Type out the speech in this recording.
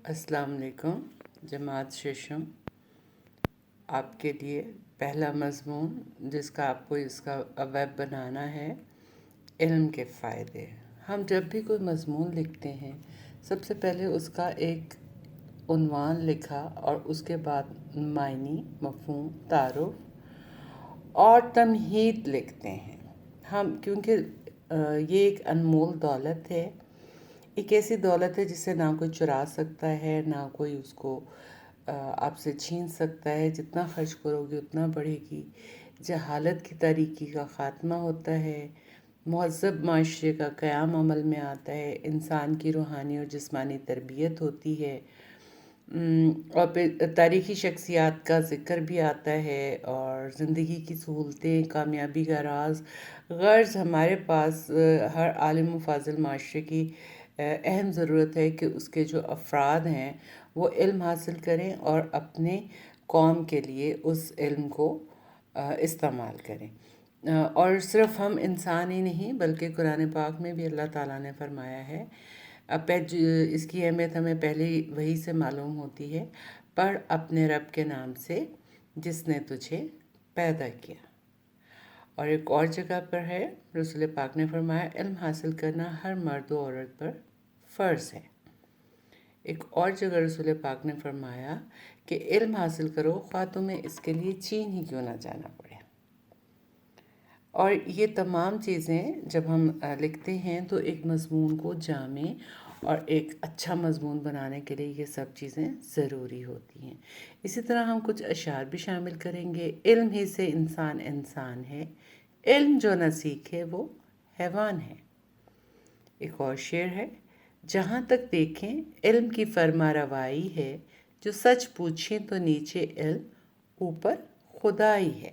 अस्सलाम वालेकुम। जमात शेषम आपके लिए पहला मज़मून जिसका आपको इसका वेब बनाना है, इल्म के फ़ायदे। हम जब भी कोई मज़मून लिखते हैं सबसे पहले उसका एक उन्वान लिखा और उसके बाद मायनी, मफ़हूम, तारुफ़ और तमहीद लिखते हैं हम, क्योंकि ये एक अनमोल दौलत है। एक ऐसी दौलत है जिसे ना कोई चुरा सकता है, ना कोई उसको आपसे छीन सकता है। जितना खर्च करोगे उतना बढ़ेगी। जहालत की तारीकी का ख़ात्मा होता है, महज़्ज़ब माशरे का क़याम अमल में आता है, इंसान की रूहानी और जिस्मानी तरबियत होती है। और फिर तारीख़ी शख्सियात का ज़िक्र भी आता है और ज़िंदगी की सहूलतें, कामयाबी का राज। गर्ज़ हमारे पास हर आलिम व फ़ाज़िल माशरे की अहम ज़रूरत है कि उसके जो अफ़राद हैं वो इल्म हासिल करें और अपने कौम के लिए उस इल्म को इस्तेमाल करें। और सिर्फ़ हम इंसान ही नहीं बल्कि कुरान पाक में भी अल्लाह ताला ने फ़रमाया है, इसकी अहमियत हमें पहले वही से मालूम होती है, पढ़ अपने रब के नाम से जिसने तुझे पैदा किया। और एक और जगह पर है, रसूल पाक ने फरमाया इल्म हासिल करना हर मर्द व औरत पर फ़र्ज़ है। एक और जगह रसूल पाक ने फरमाया कि इल्म हासिल करो ख्वाह तुम्हें इसके लिए चीन ही क्यों ना जाना पड़े। और ये तमाम चीज़ें जब हम लिखते हैं तो एक मज़मून को जामे और एक अच्छा मज़मून बनाने के लिए ये सब चीज़ें ज़रूरी होती हैं। इसी तरह हम कुछ अशार भी शामिल करेंगे। इल्म ही से इंसान इंसान है, इल्म जो न सीखे वो हैवान है। एक और शेर है, जहाँ तक देखें इल्म की फरमा रवाई है, जो सच पूछें तो नीचे इल्म ऊपर खुदाई है।